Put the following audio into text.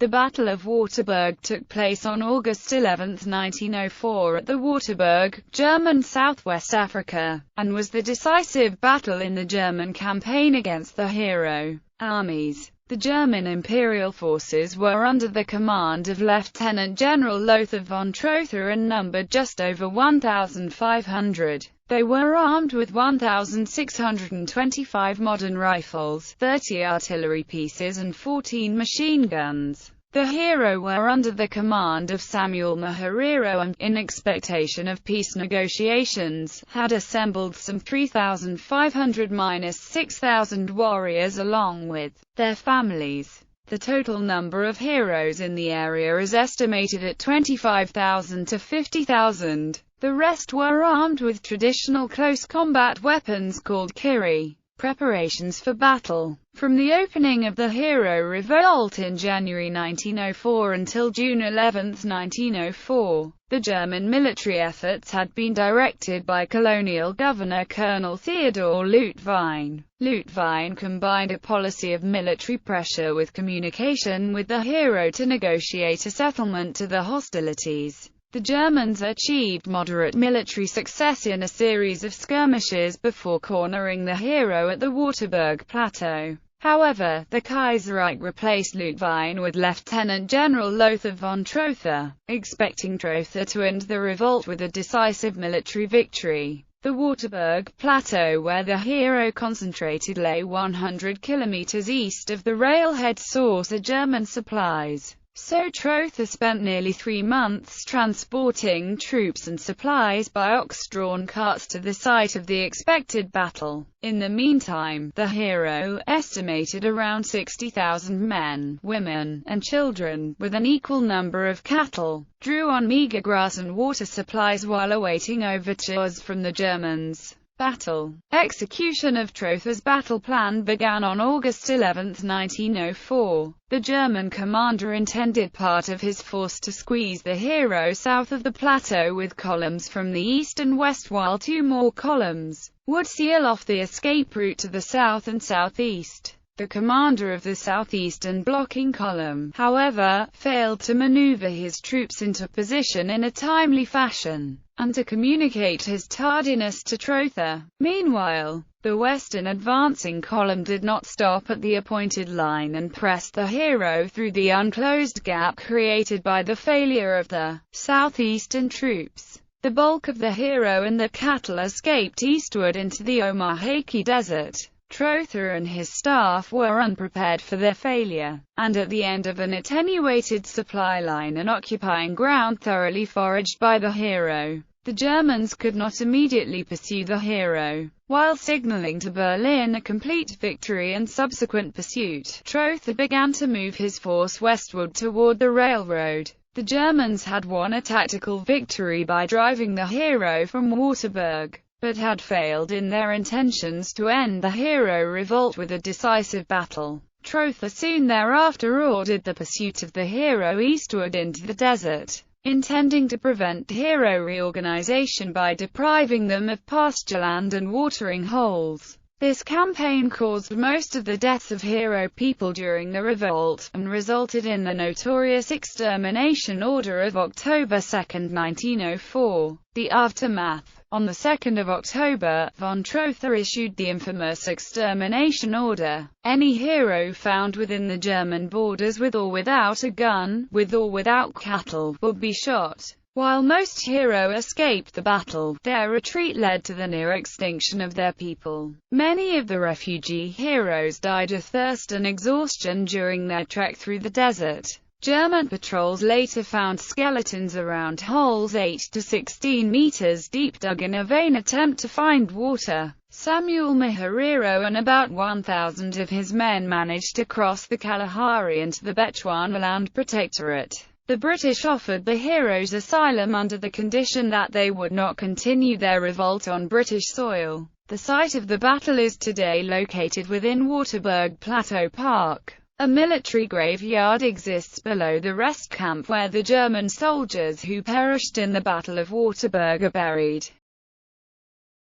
The Battle of Waterberg took place on August 11, 1904 at the Waterberg, German Southwest Africa, and was the decisive battle in the German campaign against the Herero armies. The German imperial forces were under the command of Lieutenant General Lothar von Trotha and numbered just over 1,500. They were armed with 1,625 modern rifles, 30 artillery pieces and 14 machine guns. The Herero were under the command of Samuel Herero and, in expectation of peace negotiations, had assembled some 3,500–6,000 warriors along with their families. The total number of heroes in the area is estimated at 25,000 to 50,000. The rest were armed with traditional close combat weapons called kiri. Preparations for battle. From the opening of the Herero revolt in January 1904 until June 11, 1904, the German military efforts had been directed by colonial governor Colonel Theodor Luitwein. Luitwein combined a policy of military pressure with communication with the Herero to negotiate a settlement to the hostilities. The Germans achieved moderate military success in a series of skirmishes before cornering the Herero at the Waterberg Plateau. However, the Kaiserreich replaced Luitwein with Lieutenant General Lothar von Trotha, expecting Trotha to end the revolt with a decisive military victory. The Waterberg Plateau, where the Herero concentrated, lay 100 kilometers east of the railhead source of German supplies. So Trotha spent nearly 3 months transporting troops and supplies by ox-drawn carts to the site of the expected battle. In the meantime, the Herero, estimated around 60,000 men, women, and children, with an equal number of cattle, drew on meager grass and water supplies while awaiting overtures from the Germans. Battle. Execution of Trotha's battle plan began on August 11, 1904. The German commander intended part of his force to squeeze the Herero south of the plateau with columns from the east and west, while 2 more columns would seal off the escape route to the south and southeast. The commander of the southeastern blocking column, however, failed to maneuver his troops into position in a timely fashion, and to communicate his tardiness to Trotha. Meanwhile, the western advancing column did not stop at the appointed line and pressed the Herero through the unclosed gap created by the failure of the southeastern troops. The bulk of the Herero and the cattle escaped eastward into the Omaheke Desert. Trotha and his staff were unprepared for their failure, and at the end of an attenuated supply line and occupying ground thoroughly foraged by the Herero, the Germans could not immediately pursue the Herero. While signaling to Berlin a complete victory and subsequent pursuit, Trotha began to move his force westward toward the railroad. The Germans had won a tactical victory by driving the Herero from Waterberg, but had failed in their intentions to end the Herero revolt with a decisive battle. Trotha soon thereafter ordered the pursuit of the Herero eastward into the desert, intending to prevent Herero reorganization by depriving them of pastureland and watering holes. This campaign caused most of the deaths of Herero people during the revolt, and resulted in the notorious extermination order of October 2, 1904. The aftermath. On the 2nd of October, von Trotha issued the infamous extermination order. Any Herero found within the German borders with or without a gun, with or without cattle, would be shot. While most Herero escaped the battle, their retreat led to the near extinction of their people. Many of the refugee Hereros died of thirst and exhaustion during their trek through the desert. German patrols later found skeletons around holes 8 to 16 meters deep dug in a vain attempt to find water. Samuel Herero and about 1,000 of his men managed to cross the Kalahari into the Bechuanaland Protectorate. The British offered the Hereros asylum under the condition that they would not continue their revolt on British soil. The site of the battle is today located within Waterberg Plateau Park. A military graveyard exists below the rest camp where the German soldiers who perished in the Battle of Waterberg are buried.